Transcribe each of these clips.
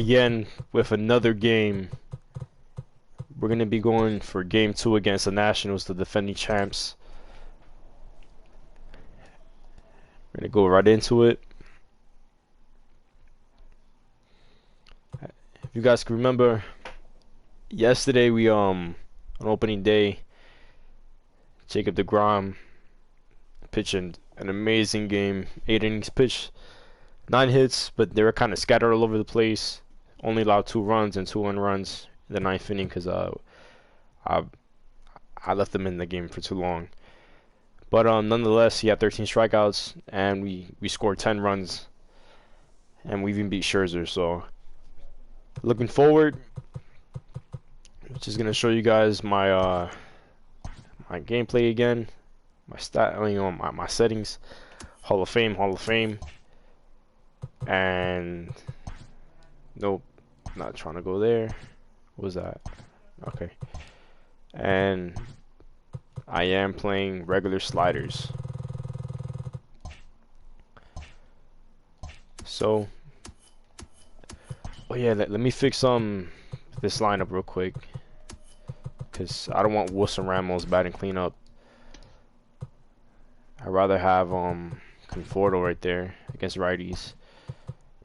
Again with another game. We're gonna be going for game 2 against the Nationals, the defending champs. We're gonna go right into it. If you guys can remember, yesterday we on opening day, Jacob deGrom pitching an amazing game. 8 innings pitched, 9 hits, but they were kind of scattered all over the place. Only allowed 2 runs and 2 1-runs in the 9th inning because I left them in the game for too long. But nonetheless, he had 13 strikeouts, and we scored 10 runs, and we even beat Scherzer. So looking forward, just gonna show you guys my my gameplay again, my my settings, Hall of Fame, and nope, not trying to go there. What was that? Okay, and I am playing regular sliders. So, oh yeah, let me fix this lineup real quick, because I don't want Wilson Ramos batting cleanup. I'd rather have Conforto right there against righties.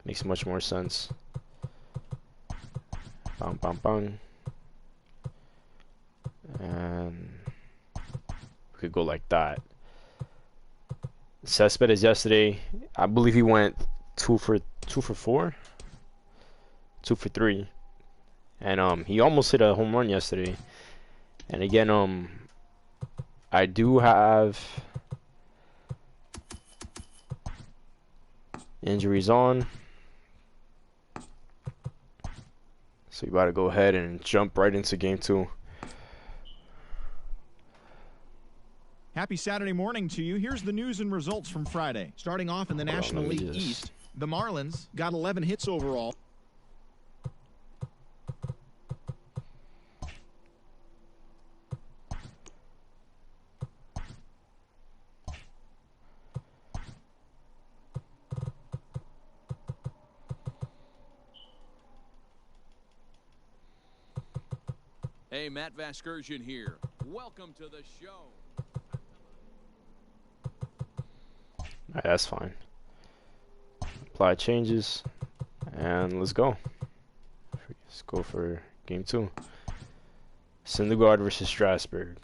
Makes much more sense. Bang, bang, bang. And we could go like that. Cespedes yesterday, I believe he went 2 for 4, 2 for 3, and he almost hit a home run yesterday. And again, I do have injuries on, so you gotta go ahead and jump right into game 2. Happy Saturday morning to you. Here's the news and results from Friday. Starting off in the National League East, the Marlins got 11 hits overall. Hey, Matt Vasgersian here. Welcome to the show. Alright, that's fine. Apply changes, and let's go. Let's go for game 2. SYNDERGAARD versus Strasburg.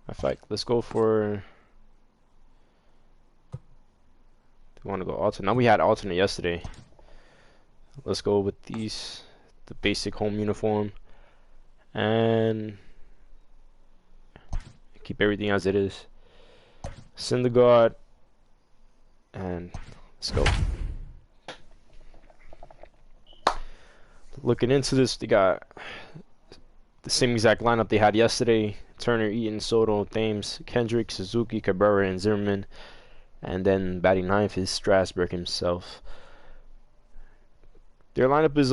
In fact, let's go for. Do we want to go alternate? Now we had alternate yesterday. Let's go with these, the basic home uniform, and keep everything as it is. SYNDERGAARD, and let's go. Looking into this, they got the same exact lineup they had yesterday: Turner, Eaton, Soto, Thames, Kendrick, Suzuki, Cabrera, and Zimmerman. And then batting 9th is Strasburg himself. Their lineup is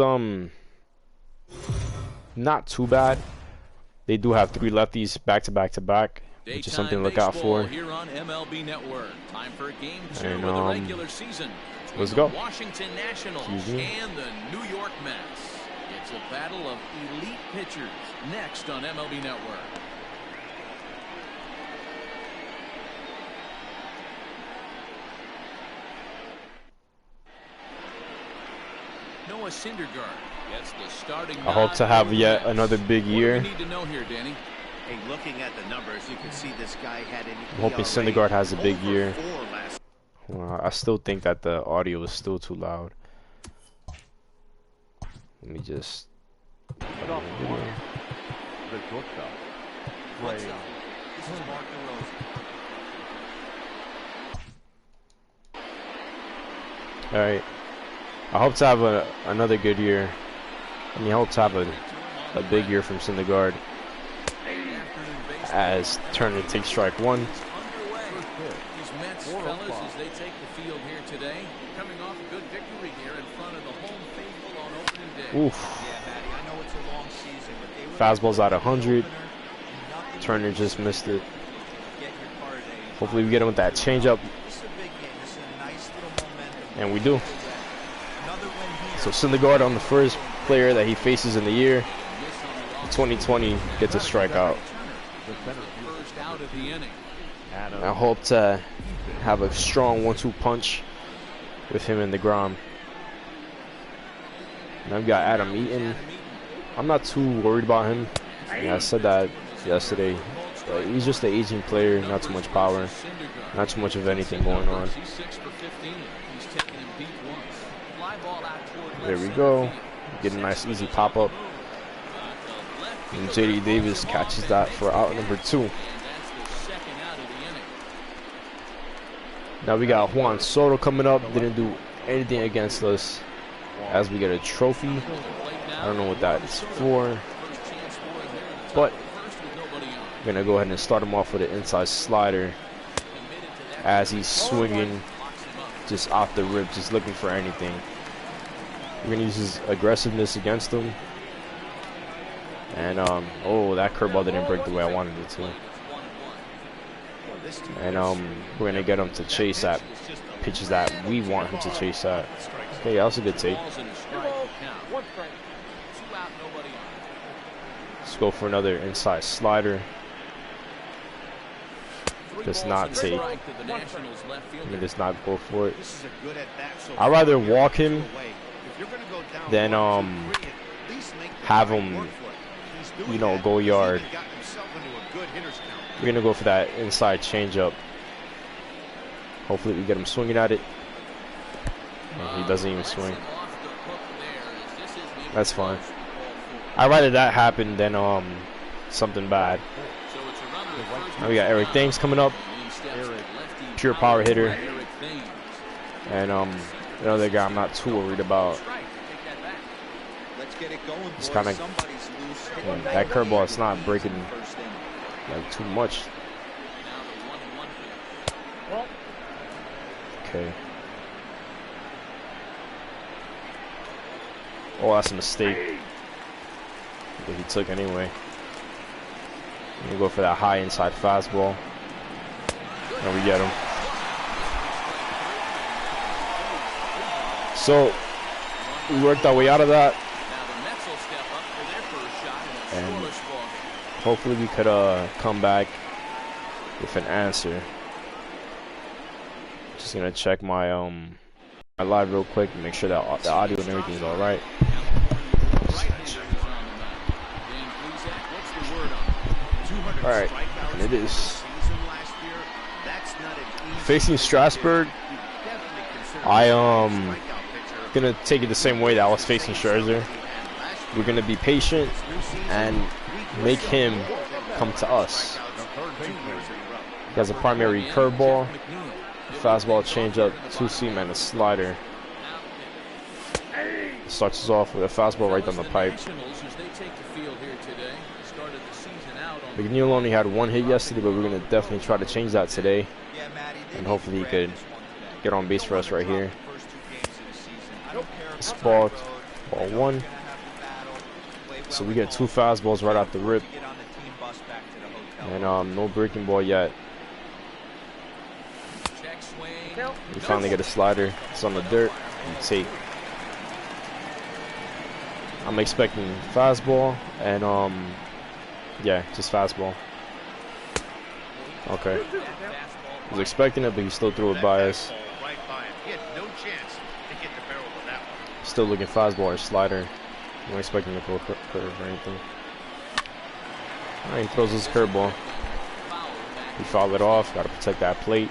not too bad. They do have 3 lefties back to back to back, which is something to look out for. Here on MLB Network. Time for game 2 And, of the regular season. Let's go. The Washington Nationals and the New York Mets. It's a battle of elite pitchers next on MLB Network. Noah Syndergaard gets the starting. I hope to have yet another big year. What do we need to know here, Danny? Hey, looking at the numbers, you can see this guy had an I'm hoping SYNDERGAARD has a big year. Well, I still think that the audio is still too loud. Let me just. The shortstop. This is Mark DeRosa. All right. I hope to have another good year. I mean, I hope to have a big year from SYNDERGAARD. As Turner takes strike 1. These Mets fellas, as they take the field here today, coming off a good victory here in front of the home faithful on opening day. Oof. Yeah, Matty, I know it's a long season, but they were Fastball's at 100. Turner just missed it. Hopefully we get him with that changeup. This is a big game. This And we do. So Syndergaard on the first player that he faces in the year. 2020 gets a strikeout. I hope to have a strong 1-2 punch with him and DeGrom. And I've got Adam Eaton. I'm not too worried about him. Yeah, I said that yesterday. But he's just an aging player, not too much power, not too much of anything going on. There we go. Get a nice easy pop-up. And J.D. Davis catches that for out number 2. Now we got Juan Soto coming up. Didn't do anything against us as we get a trophy. I don't know what that is for. But I'm going to go ahead and start him off with an inside slider as he's swinging just off the rip, just looking for anything. We're going to use his aggressiveness against him. And, oh, that curveball didn't break the way I wanted it to. And, we're going to get him to chase that pitches that we want him to chase at. Okay, that was a good take. Let's go for another inside slider. Does not take. He does not go for it. I'd rather walk him than have him, you know, go yard. We're gonna go for that inside changeup. Hopefully we get him swinging at it. And he doesn't even swing. That's fine. I'd rather that happen than something bad. Now we got Eric Thames coming up. Pure power hitter. And another guy I'm not too worried about. It's kind of that curveball. It's not breaking like too much. Okay. Oh, that's a mistake that he took anyway. I'm gonna go for that high inside fastball. And we get him. So we worked our way out of that. And hopefully we could come back with an answer. Just gonna check my my live real quick and make sure that the audio and everything is all right. All right, and it is. Facing Strasburg, I gonna take it the same way that I was facing Scherzer. We're gonna be patient and make him come to us. He has a primary curveball, fastball, changeup, two-seam, and a slider. Starts us off with a fastball right down the pipe. McNeil only had one hit yesterday, but we're going to definitely try to change that today. And hopefully he could get on base for us right here. It's ball 1. So we get 2 fastballs right off the rip. And no breaking ball yet. We finally get a slider. It's on the dirt. We take. I'm expecting fastball and yeah, just fastball. Okay. I was expecting it, but he still threw it by us. Still looking fastball or slider. I'm not expecting to go curve or anything. Alright, he throws his curveball. We fouled it off. Got to protect that plate.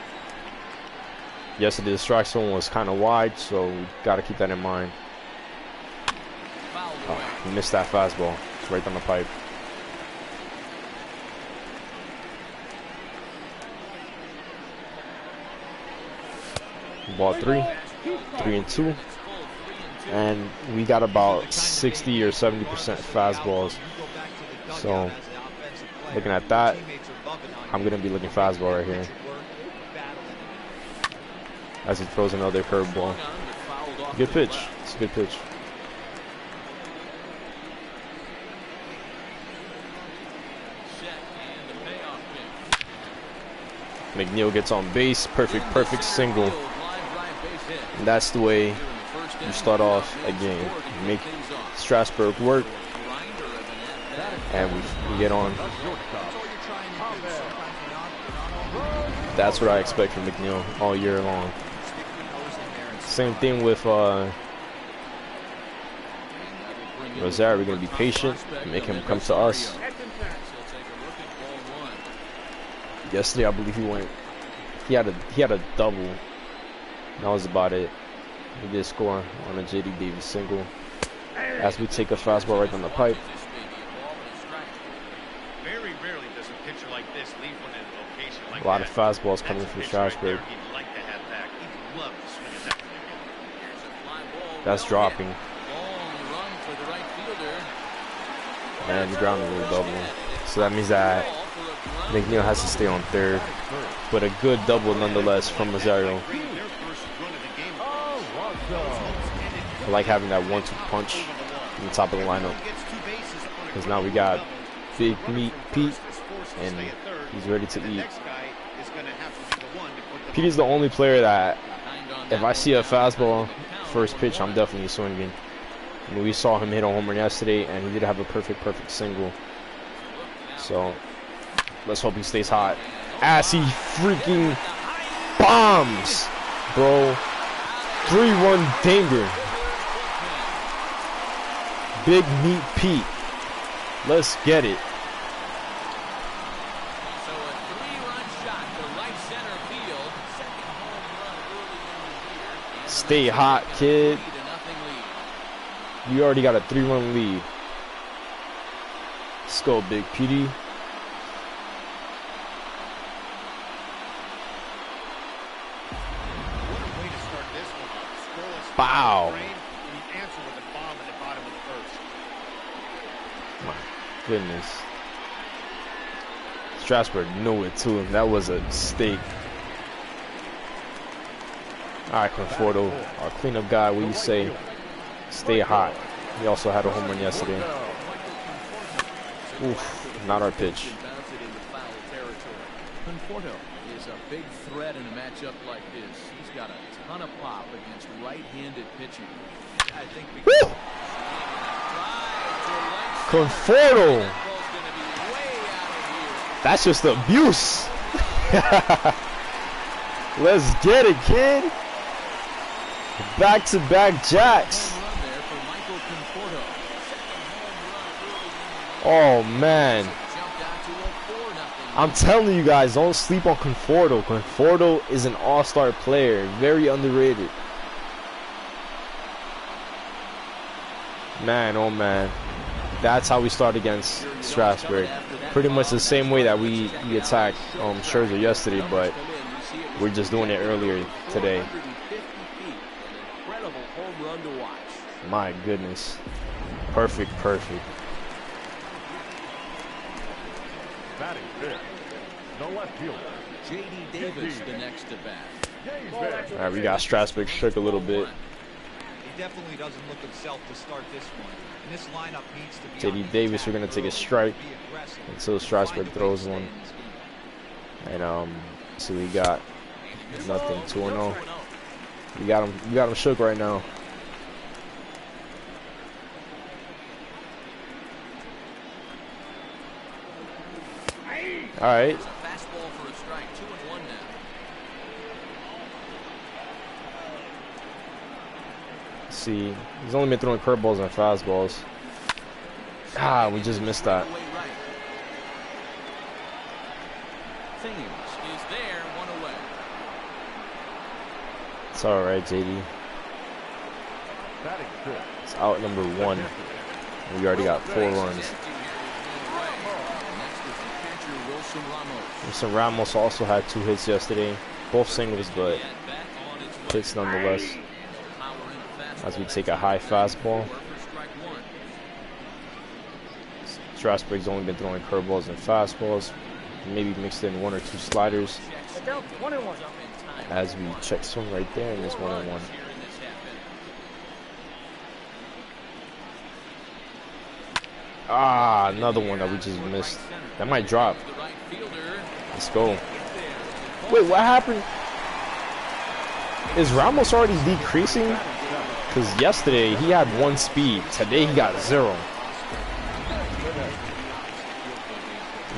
Yesterday the strike zone was kind of wide, so we got to keep that in mind. Oh, he missed that fastball. It's right down the pipe. Ball 3, 3-2, and we got about 60 or 70% fastballs. So looking at that, I'm gonna be looking fastball right here as he throws another curveball. Good pitch. It's a good pitch. McNeil gets on base. Perfect single. And that's the way you start off a game. You make Strasburg work, and we get on. That's what I expect from McNeil all year long. Same thing with Rosario. We're gonna be patient, make him come to us. Yesterday, I believe he went. He had a double. That was about it. He did score on a JD Davis single. As we take a fastball right on the pipe. Very rarely does a pitcher like this leave one in a location like A lot of fastballs coming from Strasburg. That's dropping. And the ground rule double. So that means that McNeil has to stay on third. But a good double nonetheless from Rosario. I like having that 1-2 punch on the top of the lineup. Because now we got Big Meat Pete, and he's ready to eat. Pete is the only player that, if I see a fastball first pitch, I'm definitely swinging. I mean, we saw him hit a home run yesterday, and he did have a perfect single. So let's hope he stays hot. As he freaking bombs, bro. 3-1 danger. Big Meat Pete. Let's get it. So a 3-run shot to right center field. Second home run early in the year. Stay hot, kid. You already got a 3-run lead. Let's go, Big Petey. Wow. My goodness. Strasburg knew it too. That was a mistake. Alright, Conforto, our cleanup guy, what do you say? Stay hot. He also had a home run yesterday. Oof, not our pitch. Conforto is a big threat in a matchup like this. He's got a ton of pop against right-handed pitching. I think because Conforto. That's just abuse. Let's get it, kid. Back-to-back jacks. Oh, man. I'm telling you guys, don't sleep on Conforto. Conforto is an all-star player. Very underrated. Man, oh, man. That's how we start against Strasburg. Pretty much the same way that we attacked Scherzer yesterday, but we're just doing it earlier today. My goodness. Perfect. Batting fifth, the left fielder, JD Davis, the next to bat. All right, we got Strasburg shook a little bit. He definitely doesn't look himself to start this one. And this lineup needs to be JD Davis, we're gonna take a strike until Strasburg throws one. And so we got nothing. 2-0. We got him shook right now. All right. Fastball for a strike. 2-1 now. Let's see, he's only been throwing curveballs and fastballs. Ah, we just missed that. Thames is there, 1 away. It's all right, JD. batting fifth, It's out number 1. We already got 4 runs. Wilson Ramos also had 2 hits yesterday, both singles, but hits nonetheless. As we take a high fastball. Strasburg's only been throwing curveballs and fastballs, maybe mixed in 1 or 2 sliders. As we check swing right there, and it's 1-1. Ah, another one that we just missed. That might drop. Let's go. Wait, what happened? Is Ramos already decreasing? Because yesterday he had 1 speed. Today he got 0.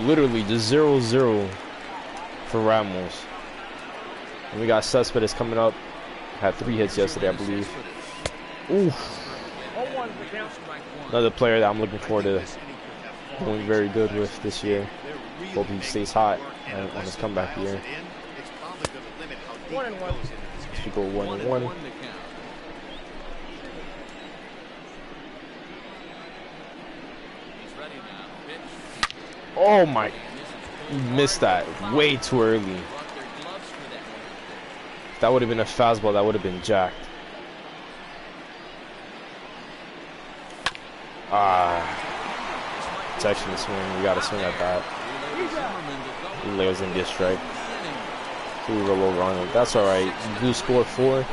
Literally just 0-0 for Ramos. And we got Cespedes coming up. Had 3 hits yesterday, I believe. Oof. Another player that I'm looking forward to doing very good with this year. Hope he stays hot on his comeback year. People 1-1. Oh my, he missed that way too early. If that would have been a fastball, that would have been jacked. Protection swing, we gotta swing at that. He lays in this strike. So we roll over on it. That's alright. You do score 4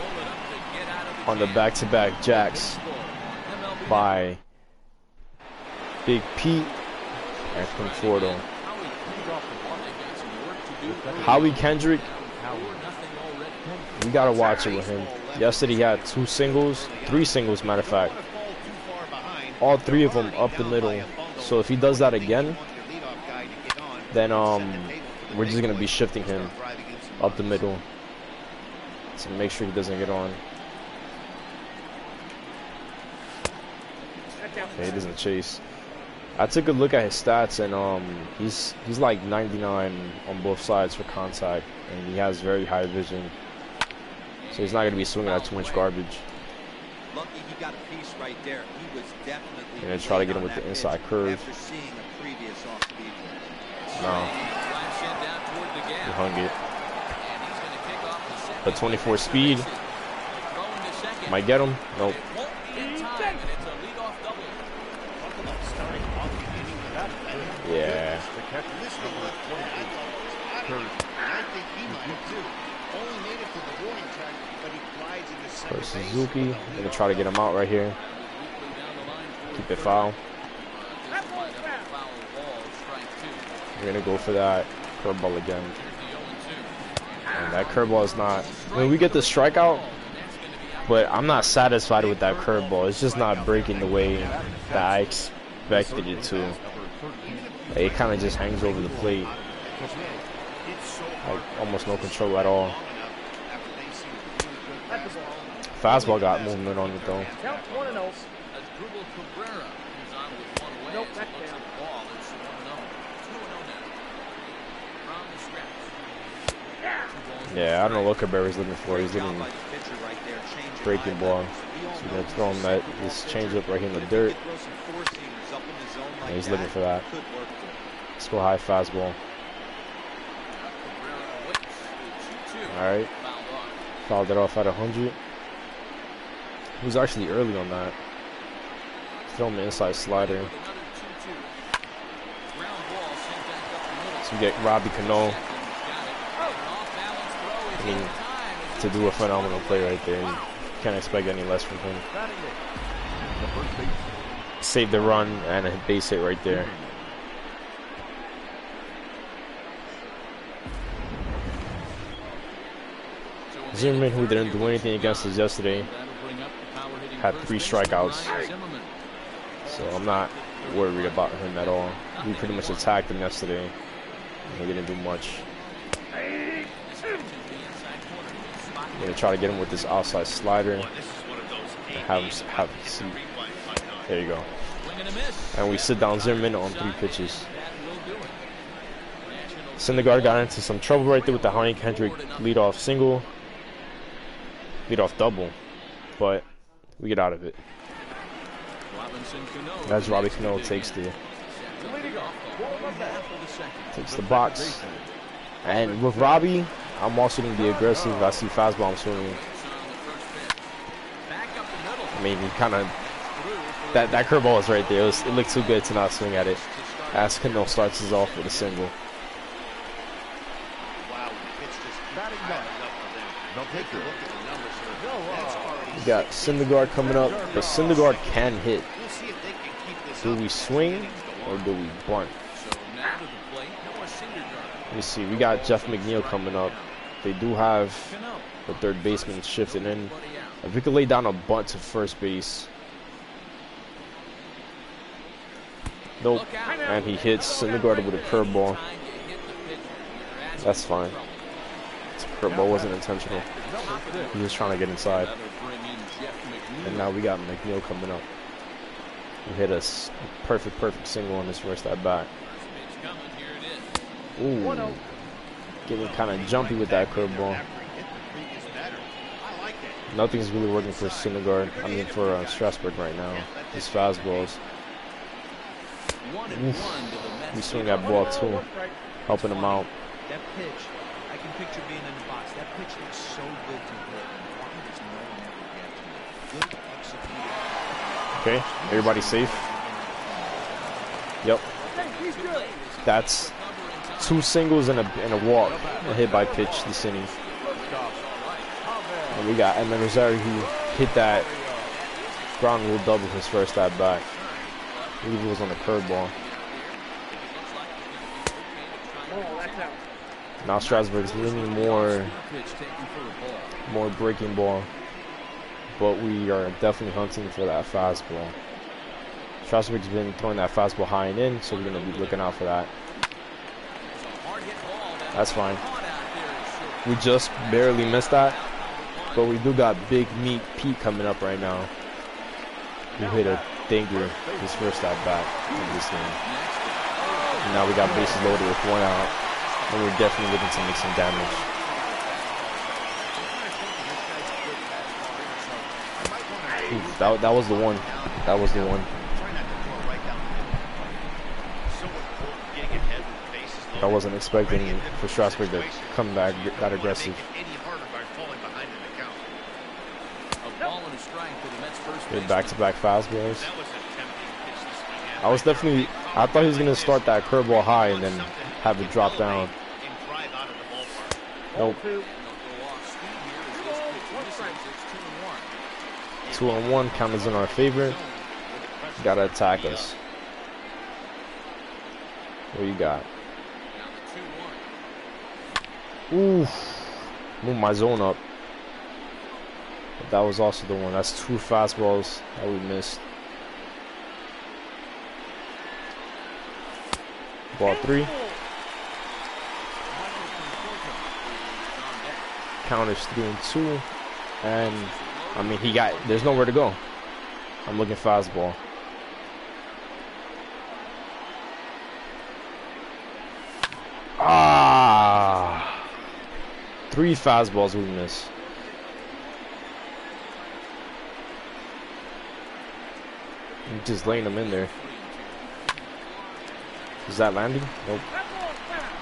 on the back-to-back jacks by Big Pete and Conforto. Howie Kendrick, we gotta watch it with him. Yesterday he had 2 singles, 3 singles, matter of fact. All 3 of them up the middle. So if he does that again, then we're just gonna be shifting him up the middle to make sure he doesn't get on. Okay, he doesn't chase. I took a look at his stats, and he's like 99 on both sides for contact, and he has very high vision. So he's not gonna be swinging at too much garbage. Lucky he got a piece right there. He was definitely Gonna try to get him with the inside curve. after seeing a previous off-speed. No, he hung it. But 24 speed might get him. Nope. Yeah. For Suzuki, gonna try to get him out right here. Keep it foul. We're gonna go for that curveball again. And that curveball is not. I mean, we get the strikeout, but I'm not satisfied with that curveball. It's just not breaking the way that I expected it to. Like, it kind of just hangs over the plate. Like almost no control at all. Fastball got movement on it though. Yeah, I don't know what Cabrera's looking for. He's looking breaking ball. So we're gonna throw him this changeup right here in the dirt. And he's looking for that. Let's go high fastball. Alright. Fouled it off at 100. He was actually early on that. Throw him the inside slider. So we get Robbie Cano. I mean, to do a phenomenal play right there. You can't expect any less from him. Saved the run and a base hit right there. Zimmerman, who didn't do anything against us yesterday, had 3 strikeouts. So I'm not worried about him at all. We pretty much attacked him yesterday. He didn't do much. I'm gonna try to get him with this outside slider. Have him see. There you go. And we sit down Zimmerman on 3 pitches. Syndergaard got into some trouble right there with the Howie Kendrick leadoff single. Leadoff double. But we get out of it. As Robbie Cano takes the box. And with Robbie, I'm also going to be aggressive. I see fastball, I'm swinging. I mean, he kind of... That curveball is right there. It looked too good to not swing at it. As Cano starts us off with a single. We got Syndergaard coming up, but Syndergaard can hit. Do we swing or do we bunt? Let me see. We got Jeff McNeil coming up. They do have The third baseman shifting in. If we could lay down a bunt to first base. Nope. And he hits Syndergaard with a curveball. That's fine. This curveball wasn't intentional. He was trying to get inside. And now we got McNeil coming up. He hit us perfect single on his first at bat. Ooh. Getting kind of jumpy with that curveball. Nothing's really working for Syndergaard. I mean for Strasburg right now. His fastballs. We swing that ball too, helping him out. That pitch, I can picture being in the box. That pitch looks so good to hit. Good execution. Okay, everybody safe. Yep. That's 2 singles and a walk. A hit by pitch this inning. And we got Edmund Rosario who hit that ground rule double his first at bat. I believe it was on the curveball. Now Strasburg's leaning more breaking ball, but we are definitely hunting for that fastball. Strasburg's been throwing that fastball high and in, so we're going to be looking out for that. That's fine. We just barely missed that, but we do got Big Meat Pete coming up right now. Who hit a dinger his first at bat in this game. And now we got bases loaded with 1 out, and we're definitely looking to make some damage. Oof, that was the one. That was the one. I wasn't expecting for Strasburg to come back that aggressive. Good back-to-back fastballs. I thought he was going to start that curveball high and then have it drop down. Nope. 2-1, count is in our favor. Gotta attack us. What you got? Oof. Move my zone up. But that was also the one. That's 2 fastballs that we missed. Ball 3. Counters 3-2. And I mean there's nowhere to go. I'm looking fastball. Ah. 3 fastballs we miss. I'm just laying them in there. Is that landing? Nope.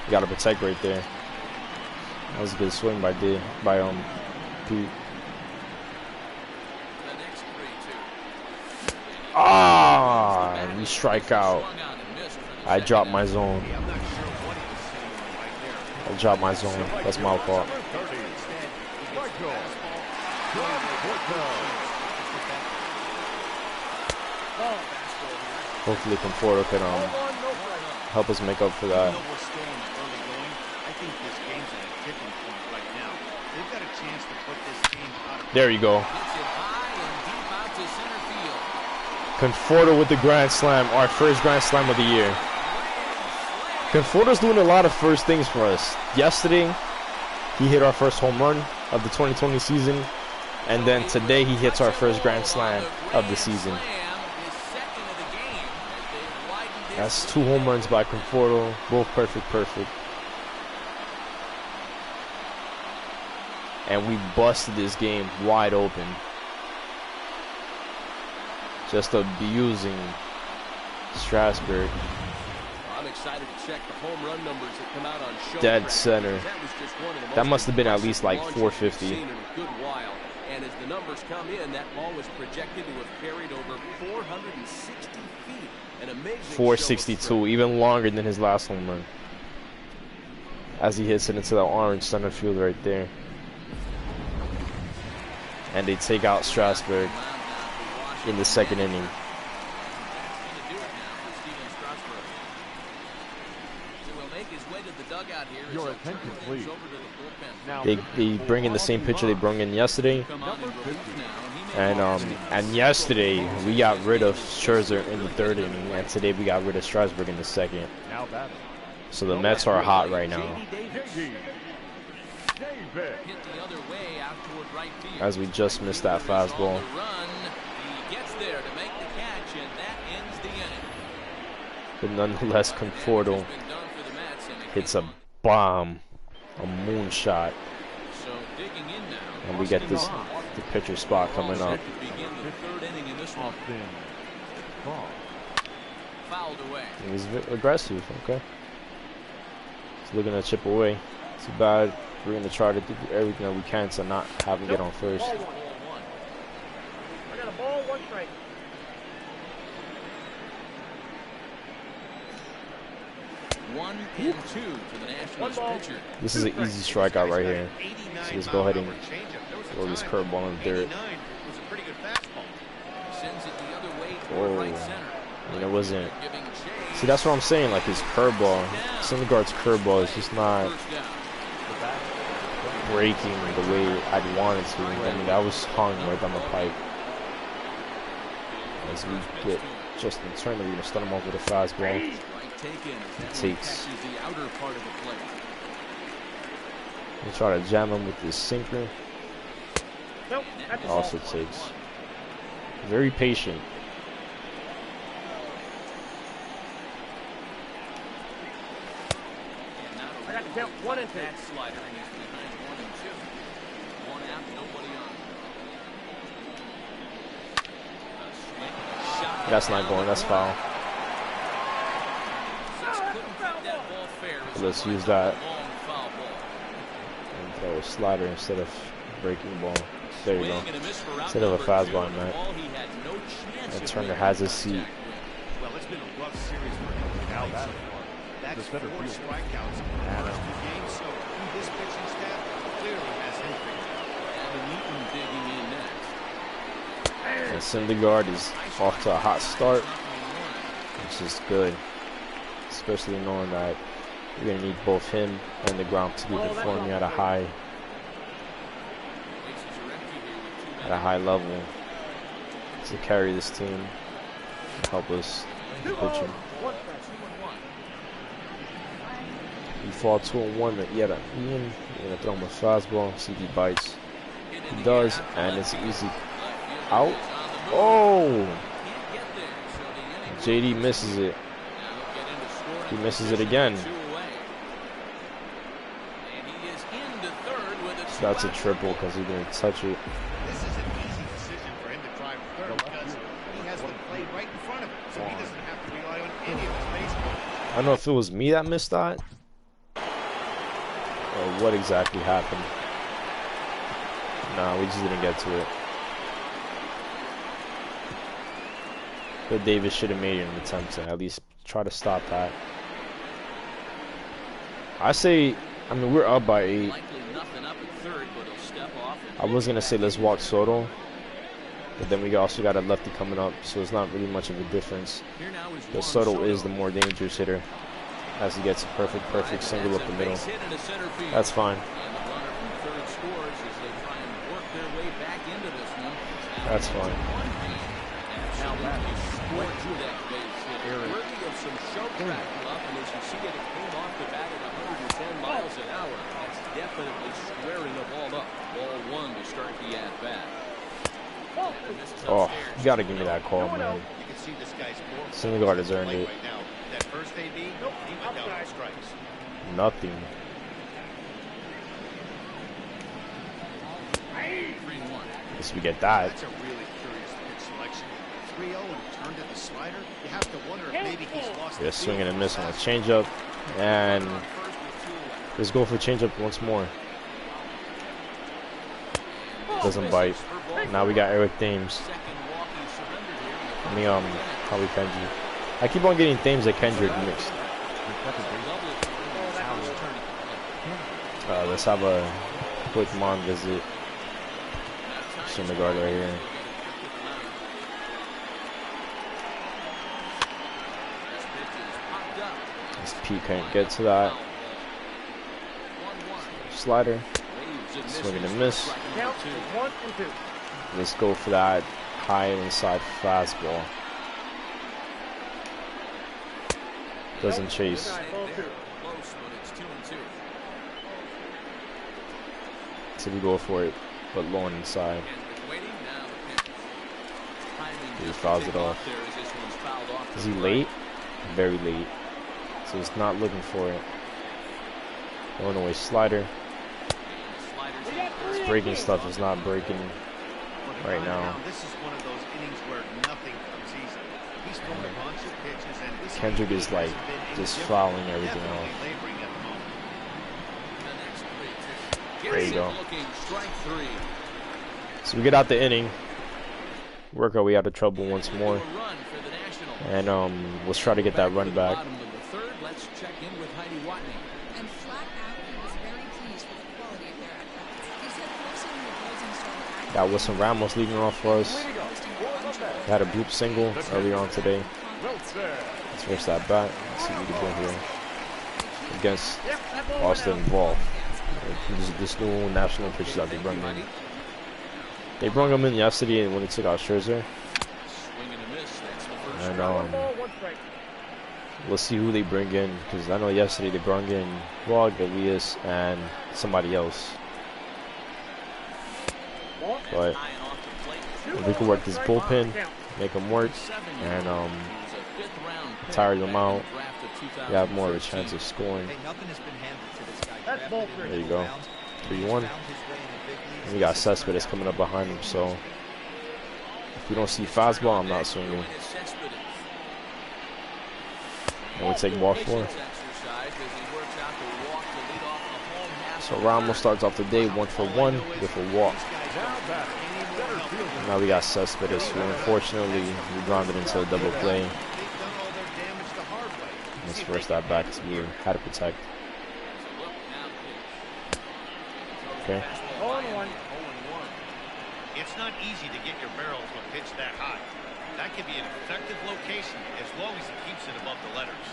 You gotta protect right there. That was a good swing by Pete. Ah, and we strike out. I dropped my zone. That's my fault. Hopefully Conforto can help us make up for that. There you go. Conforto with the grand slam, our first grand slam of the year. Conforto's doing a lot of first things for us. Yesterday, he hit our first home run of the 2020 season, and then today he hits our first grand slam of the season. That's 2 home runs by Conforto, both perfect. And we busted this game wide open. Just abusing Strasburg. I'm excited to check the home run numbers that come out on show. Dead center. That must have been at least like 450. And as the numbers come in, that ball was projected to have carried over 460 feet. An amazing 462, even longer than his last home run. As he hits it into the orange center field right there. And they take out Strasburg in the 2nd inning. Your attention, please. They bring in the same pitcher they brought in yesterday, and yesterday we got rid of Scherzer in the 3rd inning, and today we got rid of Strasburg in the 2nd. So the Mets are hot right now, as we just missed that fastball. But nonetheless, Conforto hits a bomb, a moonshot, and we get the pitcher spot coming up. He's aggressive, okay. He's looking to chip away. Too bad. We're going to try to do everything that we can to not have him get on first. I got a ball, 1 strike. One and two to the Nationals pitcher. This is an easy strikeout right here. So let's go ahead and throw this curveball in the dirt. Oh, and it wasn't. See, that's what I'm saying. Like his curveball, Syndergaard's curveball is just not breaking the way I'd want it to. I mean, that was hung right on the pipe. As we get Justin Turner, we're gonna start him off with a fastball. It takes. We'll try to jam him with this sinker. Also takes. Very patient. I got to count 1 and 2. That's not going. That's foul. Let's use that and throw a slider instead of breaking ball. There you go. Instead of a fastball, man. And Turner has his seat. Well, it's been a rough series for him. Now that's 4 strikeouts in the first 2 games, so this pitching staff clearly has him figured out. And Syndergaard is off to a hot start, which is good, especially knowing that we're going to need both him and the ground to be performing at a high level to carry this team and help us pitching. We fall 2-1 yet again. We're going to throw him a fastball, see if he bites. He does, and it's easy out. Oh! JD misses it. He misses it again. So that's a triple because he didn't touch it. This is an easy decision for him to try for third because he has the play right in front of him, so he doesn't have to rely on any of his baseball. I don't know if it was me that missed that or what exactly happened. Nah, we just didn't get to it. But Davis should have made an attempt to at least try to stop that. I say, I mean, we're up by 8. I was going to say let's walk Soto, but then we also got a lefty coming up, so it's not really much of a difference. But Soto is the more dangerous hitter as he gets a perfect single up the middle. That's fine. That's fine. Oh, you gotta give me that call, man. Syndergaard has earned it. Nothing. Guess we get that. That's a really curious pitch selection. 3-0 and turned at the slider. You have to wonder if maybe he's lost. Yeah, swinging and missing a changeup, and let's go for changeup once more. Doesn't bite. Now we got Eric Thames. I mean, Howie Kendrick. I keep on getting Thames and Kendrick mixed. Let's have a quick mom visit. Syndergaard right here. This Pete can't get to that. Slider. Swing and a miss. Count 1 and 2. Let's go for that high inside fastball. Doesn't chase. Close, but it's 2-2. So we go for it, but low and inside. He fouls it off. Is he late? Very late. So he's not looking for it. Going away slider. His breaking stuff is not breaking right now. This is one of those innings where nothing comes easy. He's thrown a bunch of pitches and this Kendrick is like just fouling everything off. There you go. So we get out the inning. Work our way out of trouble once more. And let's try to get that run back. Let's check in with Heidi Watney. And flat out, he was very pleased with the quality of their at-bats. He said closing the opposing started Got Wilson Ramos leading off for us. Had a bloop single earlier on today. Let's finish that bat. Let's see what we can do here against Austin Ball. This new national pitcher that they brought in. They brought him in yesterday when they took out Scherzer. And we'll see who they bring in, because I know yesterday they brought in Rog, Elias, and somebody else. But if we can work this bullpen, make them work, and tire them out, you have more of a chance of scoring. There you go. 3-1. We got Cespedes coming up behind him, so if we don't see fastball, I'm not swinging. And we take ball 4. So Ramos starts off the day 1 for 1 with a walk. Now we got Cespedes, who unfortunately we grounded into a double play. Let's first that back because we had to protect. Okay. It's not easy to get your barrel to a pitch that high. That could be an effective location as long as it keeps it above the letters.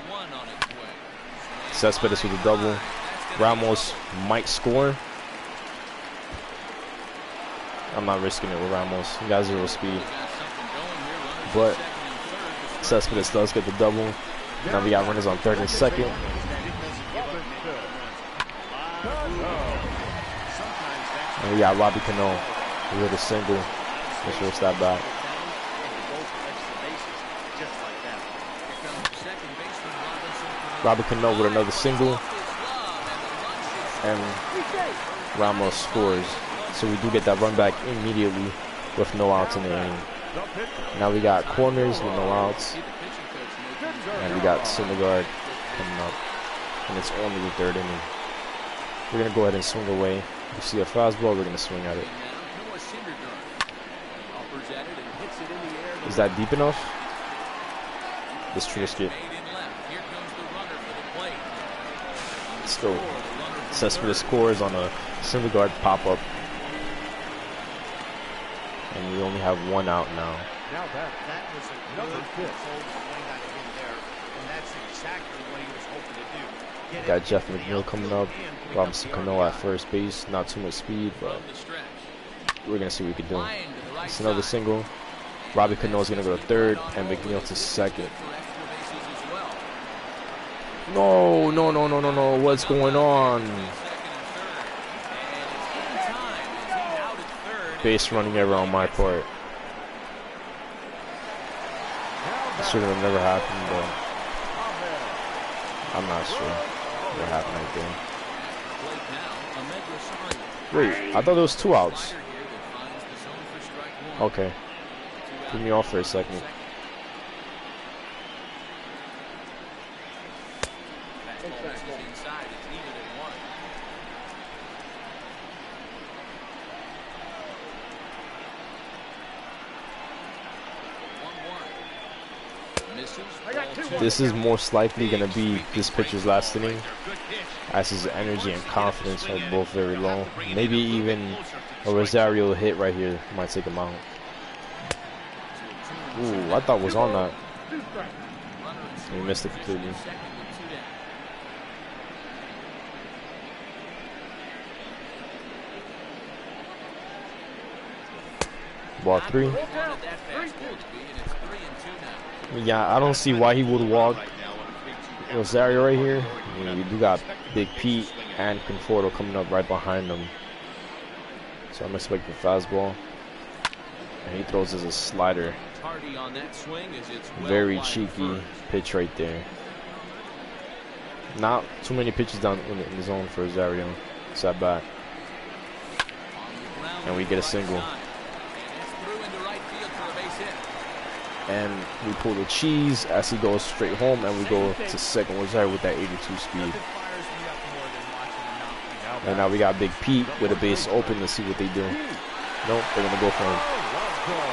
0-1 on its way. Cespedes with a double. Ramos might score. I'm not risking it with Ramos. He got 0 speed. But Cespedes does get the double. Now we got runners on 3rd and 2nd. And we got Robbie Cano with a single. Let's switch that back. Robbie Cano with another single. And Ramos scores. So we do get that run back immediately with no outs in the inning. Now we got corners with no outs. And we got Syndergaard coming up. And it's only the 3rd inning. We're going to go ahead and swing away. We see a fastball, we're going to swing at it. Is that deep enough? Let's risk it. Let's go. Cespedes scores on a Syndergaard pop-up. And we only have 1 out now. Now that was a good swing out of him there, and that's exactly what he was hoping to do. Got Jeff McNeil coming up. Robinson Cano at first base. Not too much speed, but we're going to see what we can do. It's another single. Robbie Cano is going to go to 3rd, and McNeil to 2nd. No, no, no, no, no, no. What's going on? Base running error on my part. It should have never happened, but I'm not sure what happened right there. Wait, I thought there was 2 outs. Okay. Threw me off for a second. This is most likely going to be this pitcher's last inning, as his energy and confidence are both very low. Maybe even a Rosario hit right here might take him out. Ooh, I thought was on that. He missed it completely. Ball 3. Yeah, I don't see why he would walk Rosario right here. I mean, you do got Big Pete and Conforto coming up right behind him. So I'm expecting fastball. And he throws as a slider. Very cheeky pitch right there. Not too many pitches down in the zone for Rosario. It's that bad. And we get a single. And we pull the cheese as he goes straight home, and we go to second. Rosario with that 82 speed. And now we got Big Pete with a base open. Let's see what they do. Nope, they're going to go for him.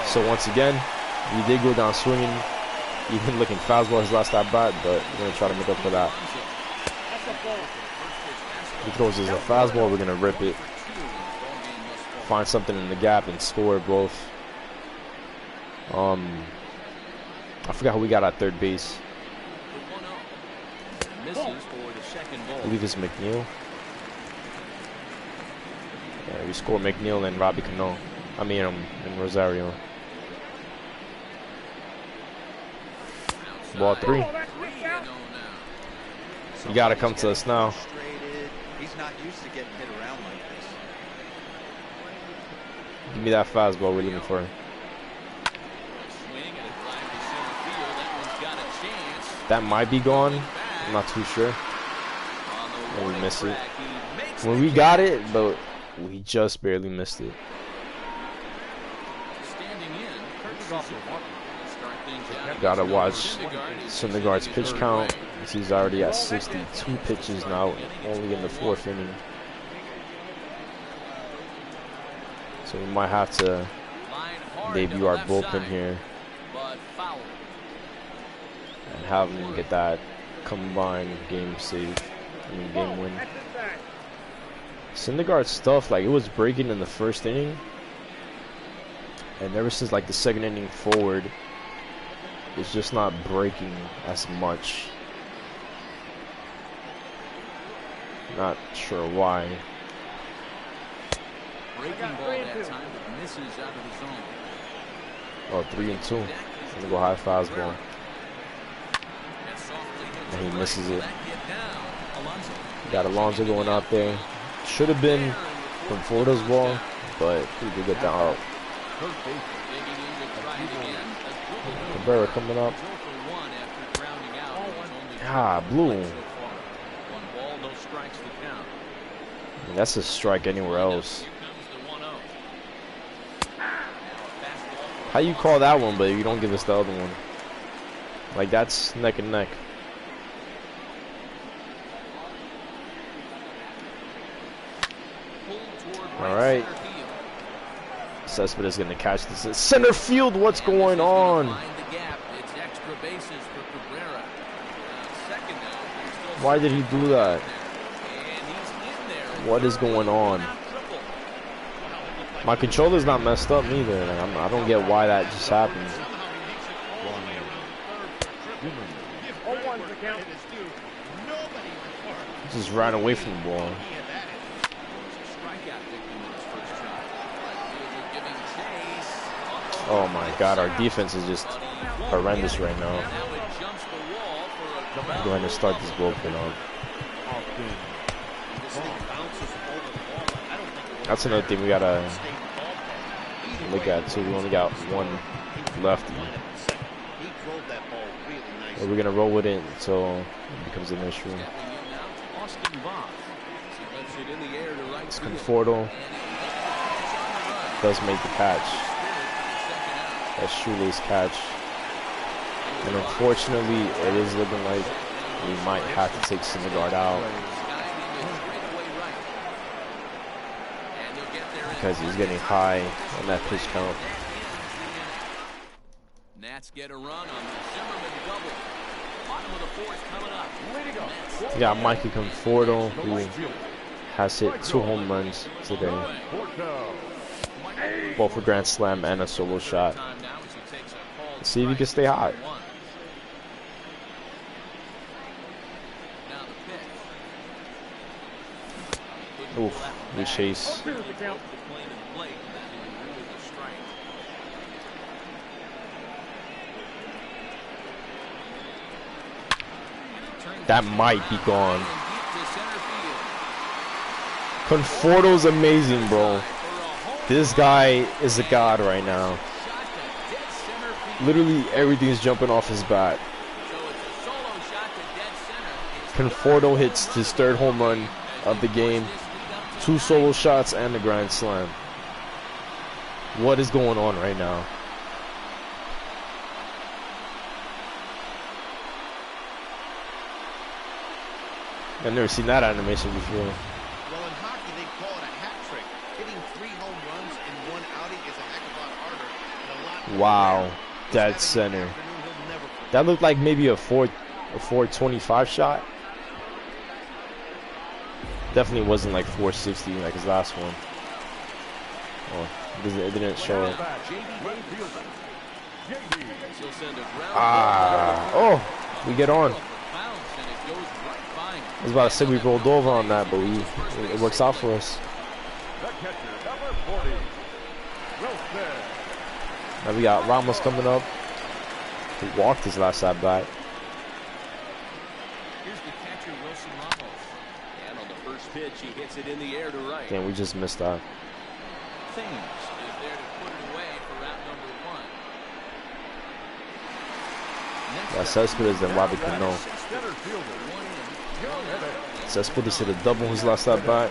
So once again, we did go down swinging. Even looking fastball his last at bat, but we're going to try to make up for that. He throws us a fastball. We're going to rip it. Find something in the gap and score both. I forgot who we got at third base. I believe it's McNeil. Yeah, we score McNeil and Robbie Cano. I mean, and Rosario. Ball 3. You gotta come to us now. He's not used to getting hit around like this. Give me that fastball we're looking for. That might be gone. I'm not too sure. And we missed it. When we got it, but we just barely missed it. Gotta watch Syndergaard's pitch count. He's already at 62 pitches now, only in the 4th inning. So we might have to debut our bullpen here and have him get that combined game save. I mean, game win. Syndergaard's stuff, like, it was breaking in the 1st inning, and ever since like the 2nd inning forward, it's just not breaking as much. Not sure why. Breaking ball that time, but misses out of the zone. Oh, 3-2. Gonna go high fastball. And he misses it. Got Alonso going out there. Should have been from Florida's ball, but he did get that out. Cabrera coming up. Ah, blue. That's a strike anywhere else. How you call that one, but you don't give us the other one? Like, that's neck and neck. All right. Cespedes gonna catch this. It's center field. What's going on? Why did he do that? What is going on? My controller's not messed up neither. Like, I don't get why that just happened. Just ran away from the ball. Oh my God, our defense is just horrendous right now. Go ahead and start this bullpen on. That's another thing we gotta look at too. We only got one lefty. Are we gonna roll with it until it becomes an issue? It's Conforto does make the catch. That shoelace catch. And unfortunately, it is looking like we might have to take Syndergaard out because he's getting high on that pitch count. Nats get a run on the Zimmerman double. Bottom of the 4th coming up. We got Mikey Conforto, who has hit 2 home runs today, both a grand slam and a solo shot. Let's see if he can stay hot. Oof, we chase. That might be gone. Conforto's amazing, bro. This guy is a god right now. Literally everything is jumping off his bat. Conforto hits his third home run of the game. 2 solo shots and the grand slam. What is going on right now? I've never seen that animation before. Well, in hockey, they call it a hat trick. Hitting 3 home runs in 1 outing is a heck of a lot harder and a lot. Wow, dead center. That looked like maybe a 425 shot. Definitely wasn't like 460 like his last one. Oh, it didn't show it. Ah, oh, we get on. I was about to say we rolled over on that, but it works out for us. Now we got Ramos coming up. He walked his last at bat. Here's the catcher, Wilson Ramos. And on the first pitch, he hits it in the air to right. Damn, we just missed that. Thames is there to put it away for route number 1. That's Cespedes and Robbie Cano. Cespedes hit a double his last at bat.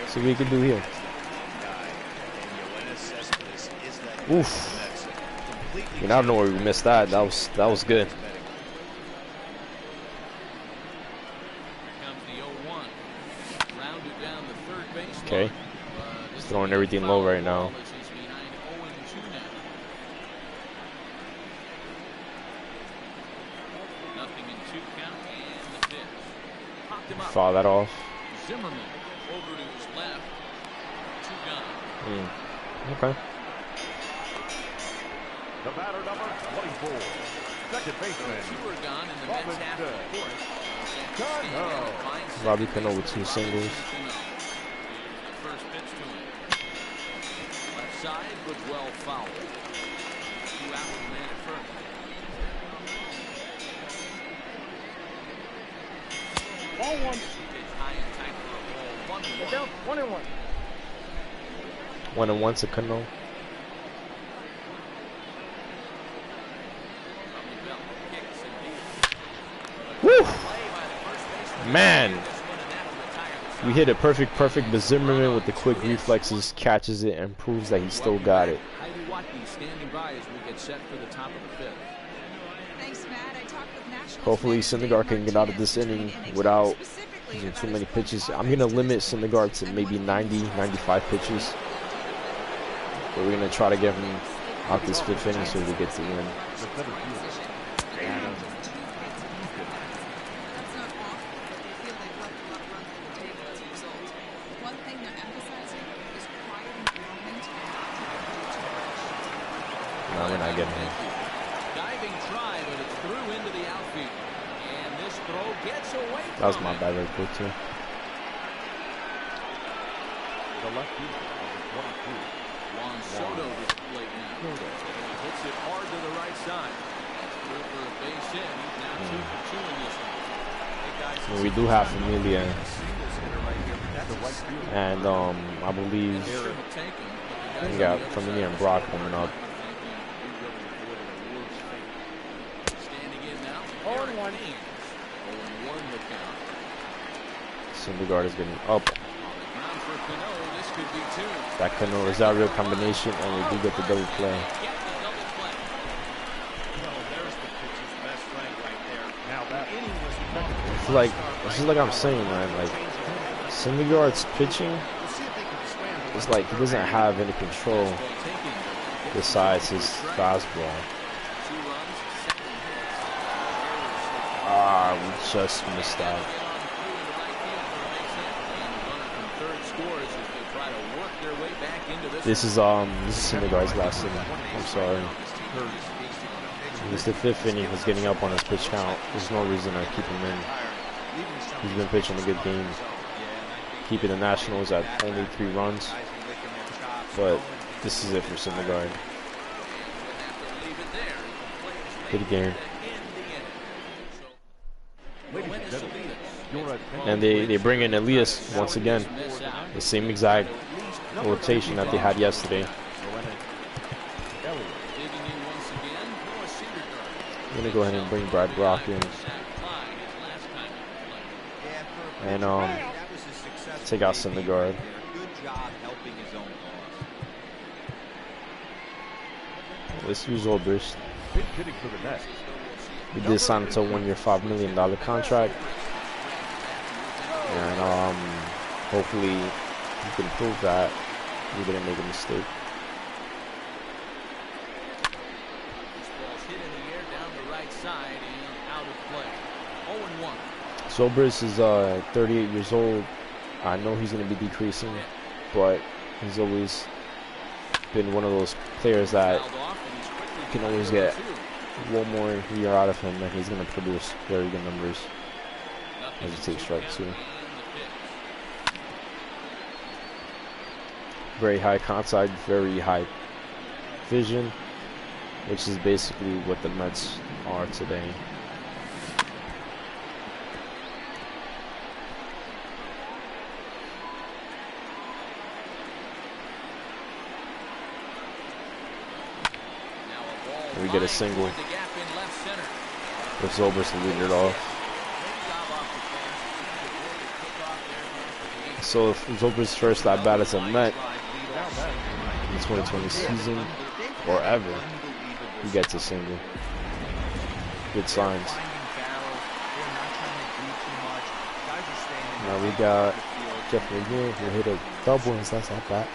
See what he can do here. Oof. I don't know where we missed that. That was good. Here comes the 0-1. Rounded down the third baseline. Okay. He's throwing everything low right now. Foul that off. Zimmerman over to his left. 2 gone. Okay. The batter number 24. Second baseman. 2 are gone in the Mets half of the fourth. Robbie Cano with 2 singles. The first pitch to him. Left side, but well fouled. 2 out with the man at first. Ball 1. High and tight for a ball. 1-1. Down 1-1. 1-1 to Cano. Woo! Man, we hit it perfect, but Zimmerman with the quick reflexes catches it and proves that he still got it. Heidi Watkins standing by as we get set for the top of the 5th. Thanks, Matt. I talked with Nationals Hopefully manager Syndergaard Dave can get out of this Martinez, inning speaking without specifically using about too his many pitches. performance I'm going to on limit Sunday. Syndergaard to And maybe what 90, 95 pitches. But we're going to try to get him out this 5th inning so we get the win. No, we're not getting him. Diving try, but it's through into the outfield. And this throw gets away from That was my bad right there, too. The left fielder, number 22. Juan Soto with the plate now. And he hits it hard to the right side. That's through for a base hit. He's now 2 for 2 in this one. Hey guys, Well, we do have Familia. And I believe we got Familia and Brock coming up. Syndergaard is getting up. That Cano is our real combination, and we do get the double play. It's just like I'm saying, man. Like Syndergaard's pitching, it's like he doesn't have any control besides his fastball. Ah, we just missed out. This is Syndergaard's last inning. I'm sorry. It's the 5th inning. He's getting up on his pitch count. There's no reason to keep him in. He's been pitching a good game. Keeping the Nationals at only 3 runs. But this is it for Syndergaard. Good game. Ladies and gentlemen, And they bring in Elias once again. The same exact rotation that they had yesterday. I'm going to go ahead and bring Brad Brock in. And take out SYNDERGAARD. Let's use Zobrist. We did sign him to a 1-year, $5 million contract. And hopefully he can prove that we didn't make a mistake. Zobrist is 38 years old. I know he's going to be decreasing, but he's always been one of those players that you can always get one more year out of him, and he's going to produce very good numbers as he takes strike two. Very high contact, very high vision, which is basically what the Mets are today. We get a single with Zobrist to lead it off. So if Zobrist's first at bat as a Met in the 2020 season or ever, he gets a single. Good signs. Now we got Jeffrey again who hit a double and that's not bad.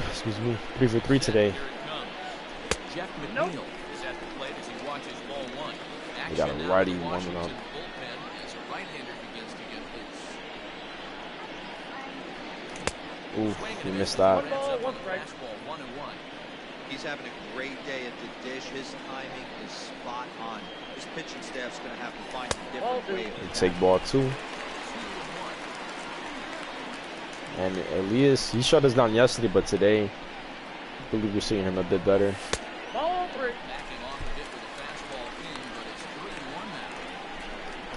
Excuse me. 3 for 3 today. Jeff McNeil is at the plate as he watches ball one. We got a righty warming up. As a right-hander begins to get loose. Ooh, he missed that. He's having a great day at the dish. His timing is spot on. His pitching staff's going to have to find a different way. We take ball 2. And Elias, he shut us down yesterday, but today, I believe we're seeing him a bit better.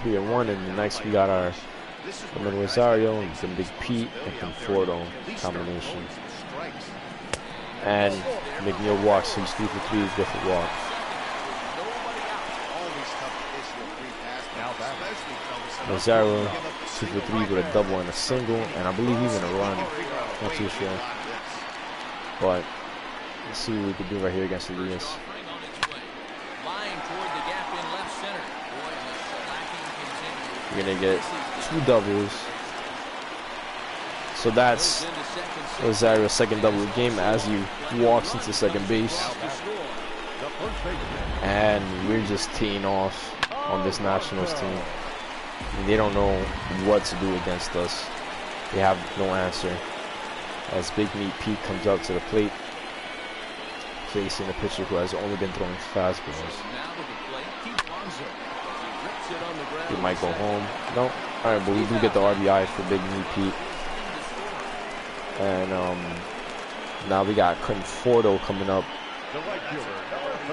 3-1, and the next we got our Rosario and some Big Pete and Conforto combination. And McNeil walks, so he's 3 for 3 with a walk. Rosario 2 for 3 with a double and a single, and I believe even a run. Not too sure. But let's see what we can do right here against Elias. We're gonna get 2 doubles. So that's Rosario's second double of the game as he walks into second base. And we're just teeing off on this Nationals team. And they don't know what to do against us. They have no answer. As Big Meat Pete comes up to the plate, facing a pitcher who has only been throwing fastballs. He might go home. No. Alright, but we do get the RBI for Big Meat Pete. And now we got Conforto coming up,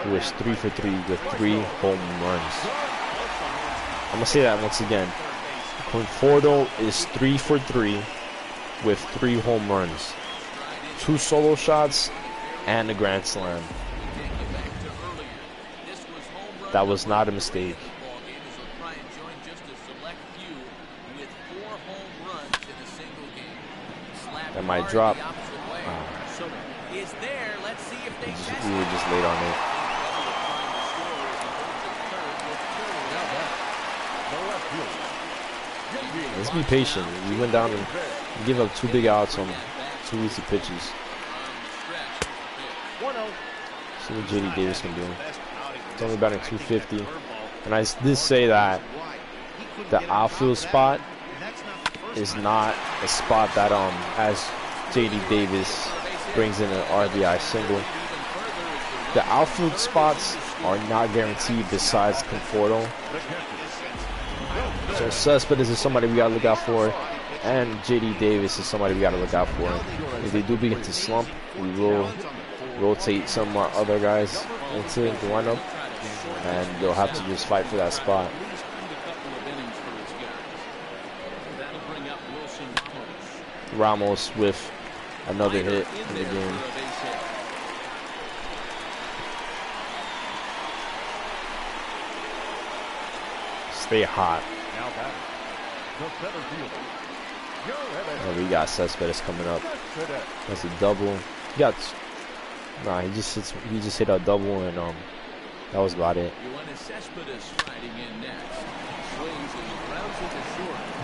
who is 3 for 3 with 3 home runs. I'm gonna say that once again. Conforto is 3 for 3 with 3 home runs, 2 solo shots, and a grand slam. That was not a mistake. That might drop. We were just late on it. Let's be patient. We went down and give up 2 big outs on 2 easy pitches. See what JD Davis can do. It's only batting 250. And I did say that the outfield spot is not a spot that as JD Davis brings in an RBI single. The outfield spots are not guaranteed besides Conforto. So Cespedes is somebody we gotta look out for, and JD Davis is somebody we gotta look out for. If they do begin to slump, we will rotate some of our other guys into the lineup, and they'll have to just fight for that spot. Ramos with another hit in the game. Stay hot. Now batting. The center fielder. And we got Cespedes coming up. That's a double. He got he just hit a double, and that was about it.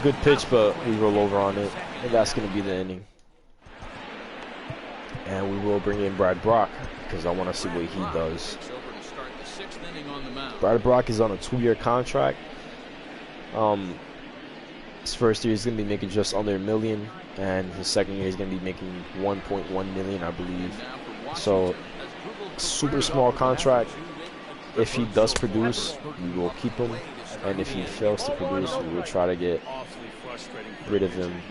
Good pitch, but we roll over on it, and that's gonna be the inning. And we will bring in Brad Brock because I want to see what he does. Brad Brock is on a 2-year contract. His first year he's gonna be making just under $1 million, and his second year he's gonna be making 1.1 million, I believe. So, super small contract. If he does produce, we will keep him, and if he fails to produce, we will try to get rid of him.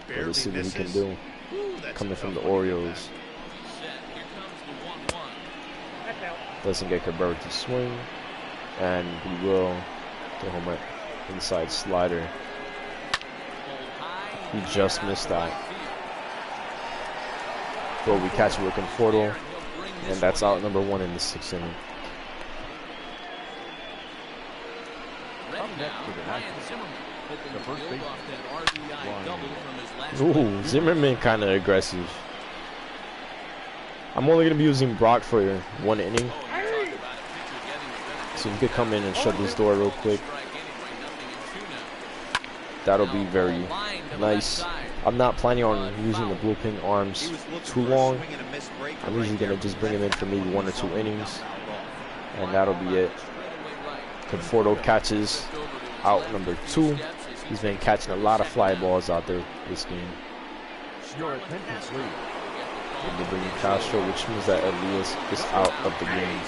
But let's see what he can do. Coming from the Orioles. Doesn't get Cabrera to swing, and we will throw him an inside slider. He just missed that. But we catch it with Conforto, and that's out number 1 in the 6th inning. Ooh, Zimmerman kind of aggressive. I'm only going to be using Brock for 1 inning. So you could come in and shut this door real quick. That'll be very nice. I'm not planning on using the bullpen arms too long. I'm usually going to just bring him in for maybe 1 or 2 innings. And that'll be it. Conforto catches out number 2. He's been catching a lot of fly balls out there this game. And they bring in Castro, which means that Elias is out of the game.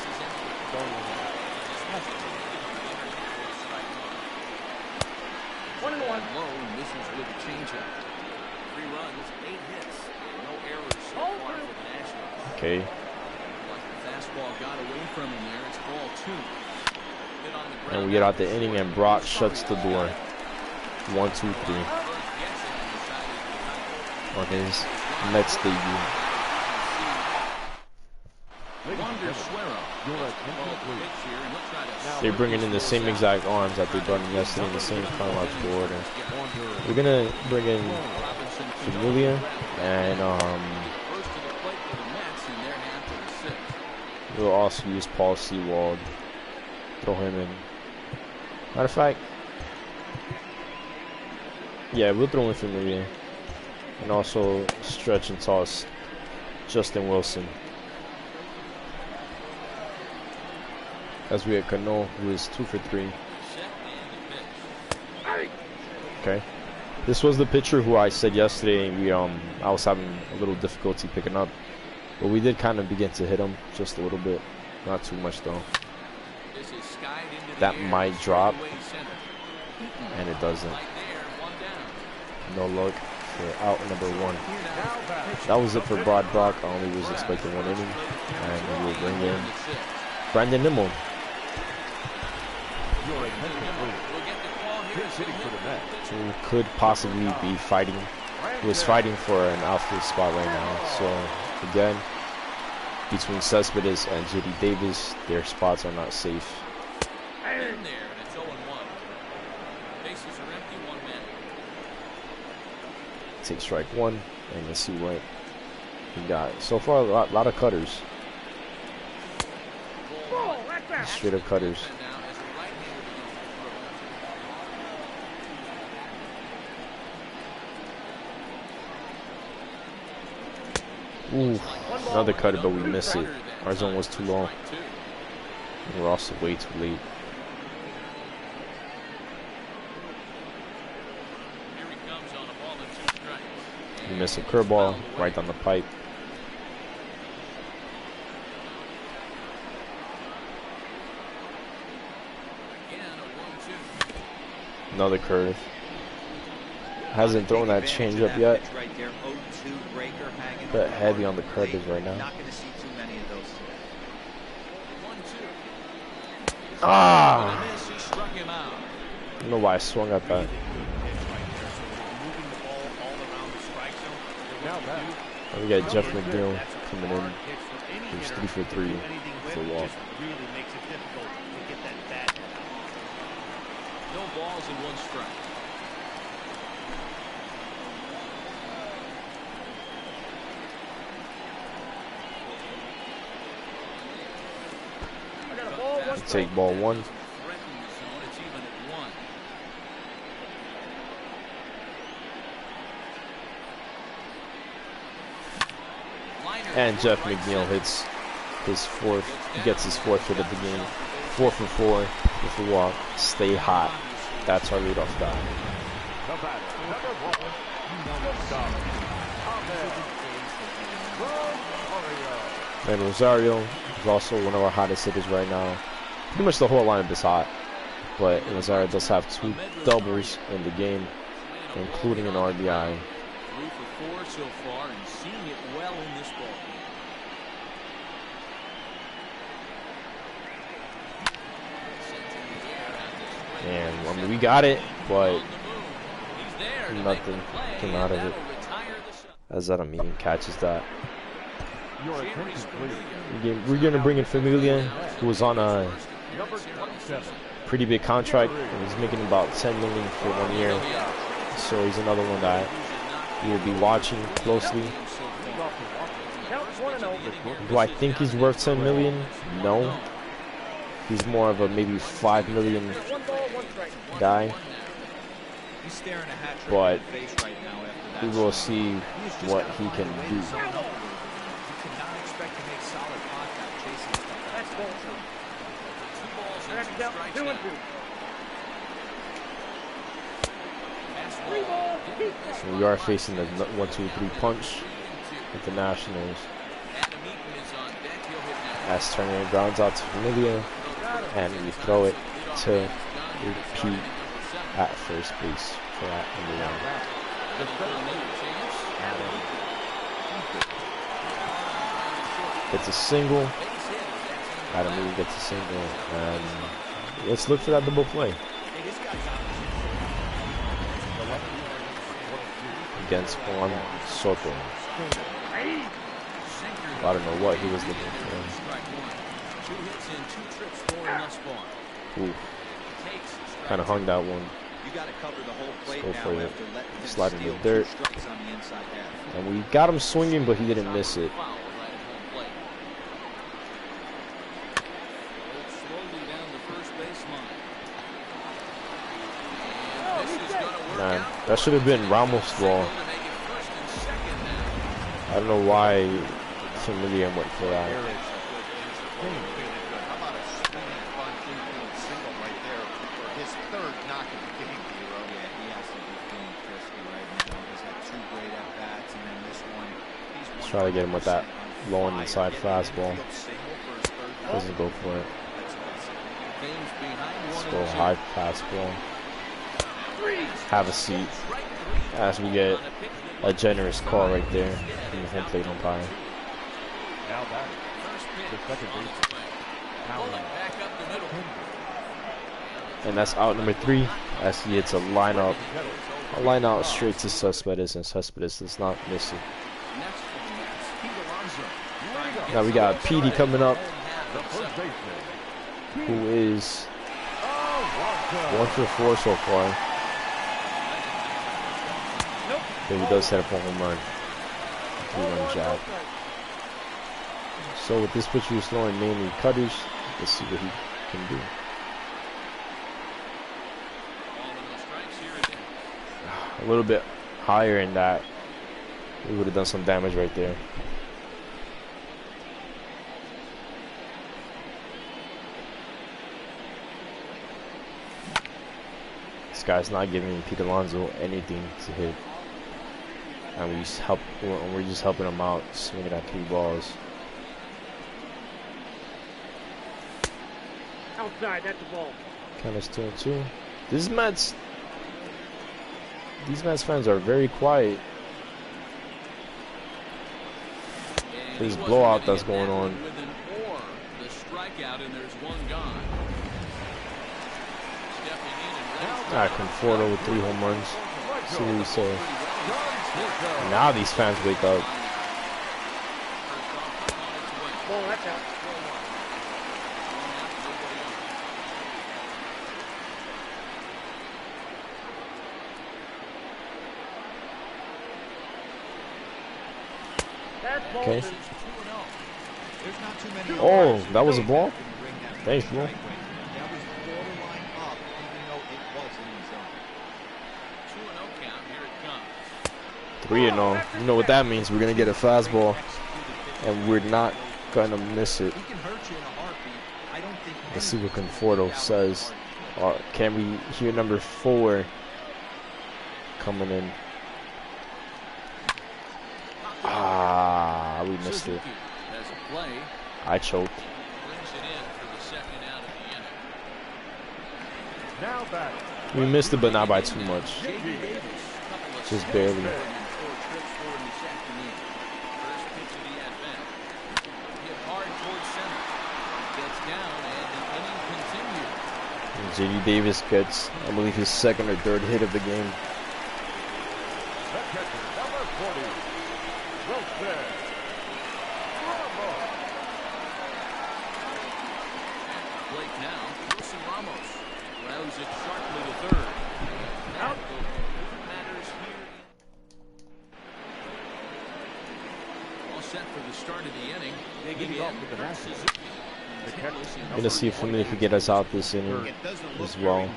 Okay. And we get out the inning, and Brock shuts the door. 1, 2, 3. On his Mets debut. They're bringing in the same exact arms that they brought in yesterday in the same chronological order. We're gonna bring in Familia, and we'll also use Paul Sewald. Throw him in. Matter of fact, yeah, we'll throw in Familia, and also stretch and toss Justin Wilson. As we had Cano, who is 2 for 3. Okay. This was the pitcher who I said yesterday I was having a little difficulty picking up. But we did kind of begin to hit him just a little bit. Not too much though. That might drop. And it doesn't. No luck for out number 1. That was it for Brad Brock. I only was expecting 1 inning. And we will bring in Brandon Nimmo. Who could possibly be fighting. He was fighting for an outfield spot right now. So again, between Cespedes and JD Davis, their spots are not safe. Take strike 1, and let's see what we got. So far, a lot of cutters. Straight up cutters. Ooh, another cutter, but we missed it. Our zone was too long. And we're also way too late. We missed a curveball right down the pipe. Another curve. Hasn't thrown that changeup yet. But heavy on the curves right now. Ah! I don't know why I swung at that. We got Jeff McNeil coming in. He's 3 for 3 for a walk. Really makes it difficult to get that bad hit out. No balls and 1 strike. I got a ball, 1 strike. Take ball 1. It's even at 1. And Jeff McNeil hits his 4th. He gets his 4th hit of the game. 4 for 4 with a walk. Stay hot. That's our leadoff guy. And Rosario is also one of our hottest hitters right now. Pretty much the whole lineup is hot. But Rosario does have 2 doubles in the game, including an RBI. 3 for 4 so far and seeing it well in this ball game. And I mean, we got it, but nothing came out of it. As Adam catches that. We're gonna bring in Familia, who was on a pretty big contract and he's making about $10 million for 1 year. So he's another one that we will be watching closely. Do I think he's worth $10 million? No. He's more of a maybe $5 million guy. But we will see what he can do. We are facing the 1-2-3 punch with the Nationals. As Turner grounds out to Familia, and we throw it to Pete at first base for that number 1. Gets a single. Adam gets a single, and let's look for that double play against Juan Soto. I don't know what he was looking for. Ooh. Kind of hung that one. Let's go for it. Slide in the dirt. And we got him swinging, but he didn't miss it. Man, that should have been Ramos' ball. I don't know why Familia went for that. Let's try to get him with that low and inside fastball. Doesn't go for it. Let's go high fastball. Have a seat as we get a generous call right there from the home plate umpire. And that's out number 3 as he hits a line out straight to Cespedes, and Cespedes does not miss it. Now we got Petey coming up, who is 1 for 4 so far. But he does set up a home run. 3-run jab. So with this pitcher, he's throwing mainly cutters. Let's see what he can do. A little bit higher in that, we would have done some damage right there. This guy's not giving Pete Alonso anything to hit. And we're just helping him out, swinging at 3 balls. Outside, that's the ball. Counters 2-2. These Mets fans are very quiet. This blowout that's going on. Alright, Conforto with 3 home runs. See what we say. Now these fans wake up. Ball, that's out. Okay. There's not too many. Oh, that was a ball? Thanks, bro. That was borderline up, even though it was in the zone. 2-0 count. Here it comes. 3-0. You know what that means? We're gonna get a fastball, and we're not gonna miss it. He can hurt you in a heartbeat. I don't think. Let's see what Conforto says. Can we hear number 4 coming in? Ah, we missed it. Has a play. I choked. Brings it in for the second out of the inning. Now back. We missed it, but not by too much. Just barely. 4 trips for him this afternoon. First pitch of the at-bat. Hit hard towards center. Gets down, and the inning continues. JD Davis gets, I believe, his second or third hit of the game. The catcher, number 40. Wilson. Plate now. Wilson Ramos rounds it sharply to third. Out. Matters here. All set for the start of the inning. Leading off with the Nationals. The catcher, I'm gonna see if somebody could get us out this inning as well.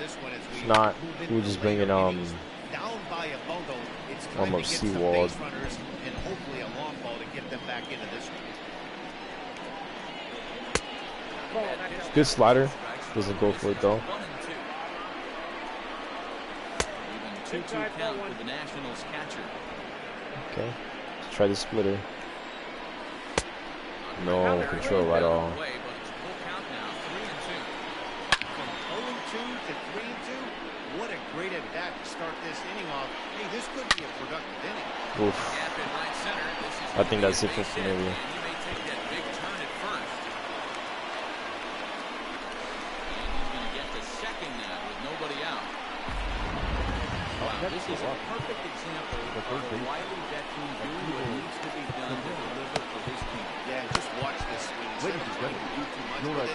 If not, we'll just bring in almost Seawald. And hopefully a long ball to get them back into this one. Good slider. Doesn't go for it though. 1-2. Even 2-2 count for the Nationals catcher. Okay. Let's try the splitter. No control at all. Away, but it's full count now. 3-2. From 0-2 to 3-2, what a great at bat to start this inning off. Hey, this could be a productive inning. Oof. Gap in right center. This is I think that's it for base hit, Familia. and he may take that big turn at first. And he's going to get to second now with nobody out. Wow, this is a perfect example of a wily veteran doing what needs to be done to deliver for his team. Yeah, just watch this swing. Instead of trying to do too much with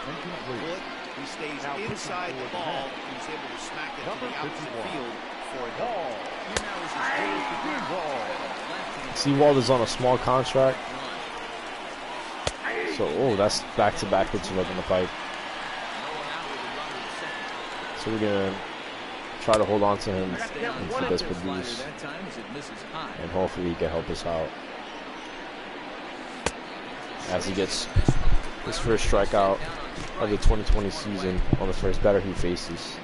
it, he stays inside the ball. He's able to smack it to the opposite field for a ball. He now is as good as the ground. Seawald is on a small contract. So, oh, that's back-to-back pitching up in the pipe. So we're going to try to hold on to him and keep us produce. And hopefully he can help us out. As he gets his first strikeout of the 2020 season on the first batter he faces.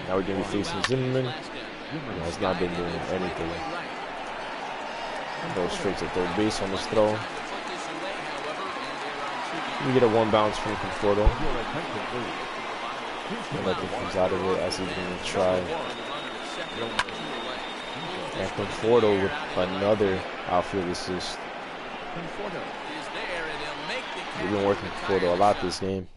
Now we're going to be facing Zimmerman, who has not been doing anything. Goes straight to third base on this throw. We get a one bounce from Conforto. And nothing comes out of it as he's going to try. And Conforto with another outfield assist. We've been working Conforto a lot this game.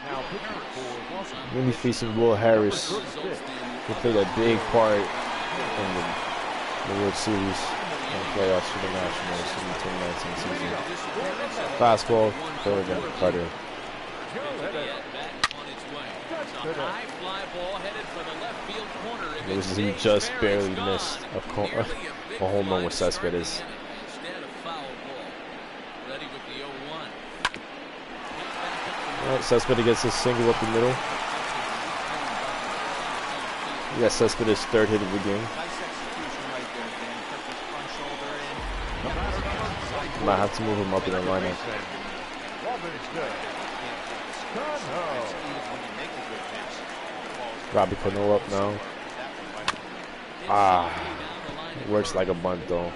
We're going to be facing Will Harris, who played a big part in the World Series and playoffs for the Nationals in the 2019 season. Fastball, third and Carter. It was he just barely missed a home run with Cespedes. Alright, Cespedes gets a single up the middle. We got Cespedes' third hit of the game. Might have to move him up in the lineup. Robbie Cano up now. Ah, it works like a bunt though.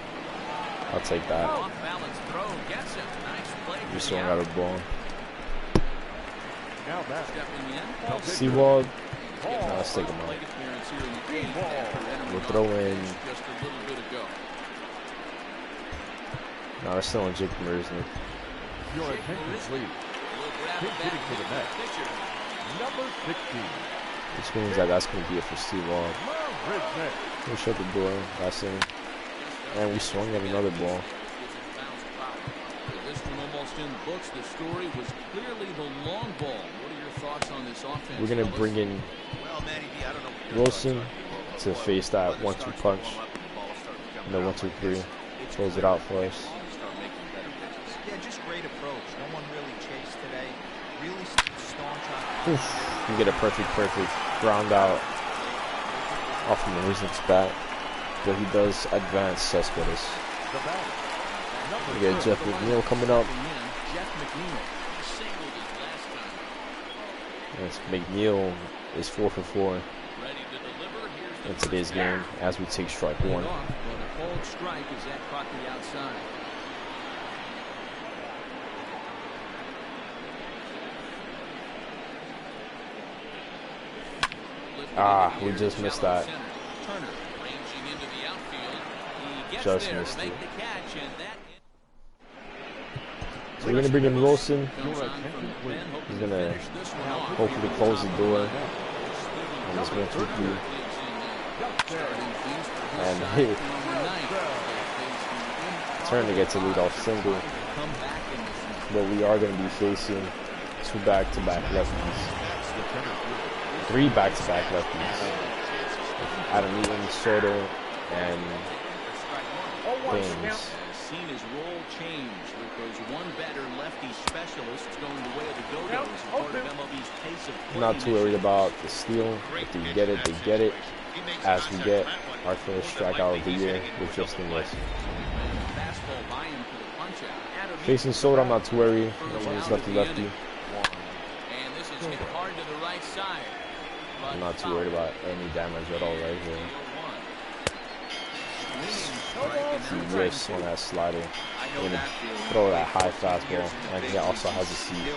I'll take that. We swung out a ball. Seawald. Nah, let's take him out. We'll throw in. No, they're still on Jake Mersnick. Your attention, please. Pitch hitting to the net. Number 16. which means that that's going to be it for Steve Wall. We shut the door, that's it. And we swung at another ball. This one almost in the books. The story was clearly the long ball. What are your thoughts on this offense? We're going to bring in Wilson to face that 1-2 punch. And the 1-2-3. Close it out for us. Yeah, just great approach. No one really chased today. Really staunch on. We get a perfect ground out off of Marisnik's bat. But he does advance Cespedes. We get Jeff McNeil coming up. Yes, McNeil is 4 for 4 in today's game as we take strike 1. Ah, we just missed that. Just missed it. So we're going to bring in Wilson. He's going to hopefully close the door on this 1-2-3. And hit. Turn to get to lead off single. But we are going to be facing 2 back-to-back lefties. 3 back-to-back lefties. Adam Eaton, Soto, and James. Seen his role change with those one-batter lefty specialists going the way of the Dodos as part of MLB's pace of play. I'm not too worried about the steal. If they get it, they get it. As we get our first strikeout of the year with Justin Wilson. Facing Soto, I'm not too worried. He's lefty-lefty. I'm not too worried about any damage at all right here. He rips on that slider. Going to throw that high fastball. And he also has a seat.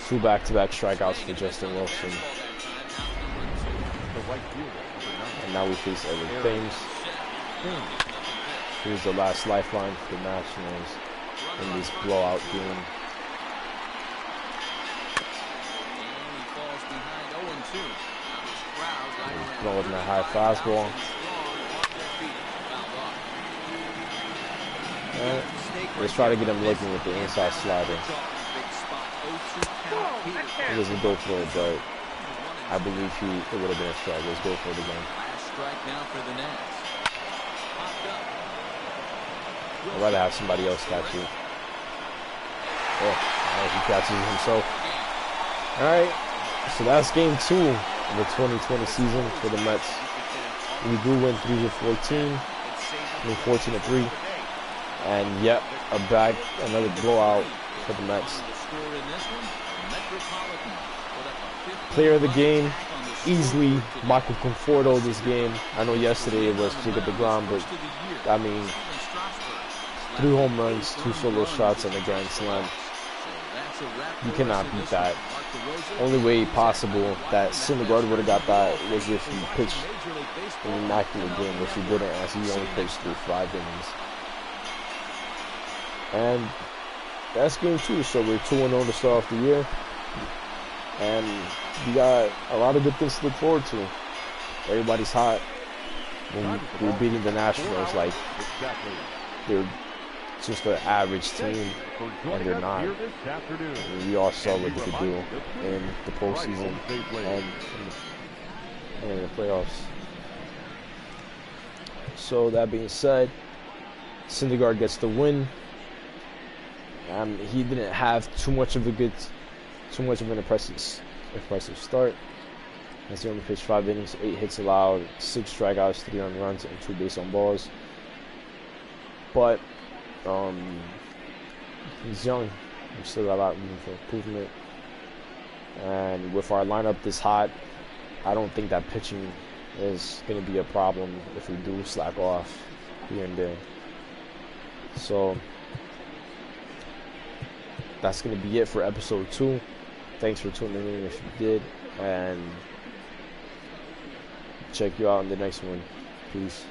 2 back-to-back strikeouts for Justin Wilson. And now we face Eric Thames. Here's the last lifeline for the Nationals in this blowout game. Throwing that high fastball. Let's try to get him looking with the inside slider. He doesn't go for it, but I believe it would have been a strike. Let's go for it again. I'd rather have somebody else catch it. Oh, he catches it himself. Alright, so that's game 2 of the 2020 season for the Mets. We do win 3-14. I mean 14-3. And yep, another blowout for the Mets. Player of the game, easily Michael Conforto this game. I know yesterday it was Jacob DeGrom, but I mean, 3 home runs, 2 solo shots, and a grand slam. You cannot beat that. Only way possible that Syndergaard would have got that was if he pitched an immaculate game, which he didn't, as he only pitched through 5 innings. And that's game 2, so we're 2-0 to start off the year. And we got a lot of good things to look forward to. Everybody's hot. When we're beating the Nationals, like, they're just an average team, and they're not. And we all saw what they could do in the postseason and in the playoffs. So that being said, Syndergaard gets the win. He didn't have too much of an impressive start. As he only pitched 5 innings, 8 hits allowed, 6 strikeouts, 3 earned runs, and 2 base on balls. But he's young. We still got a lot of room for improvement. And with our lineup this hot, I don't think that pitching is going to be a problem if we do slack off here and there. So that's going to be it for episode 2. Thanks for tuning in if you did. And check you out in the next one. Peace.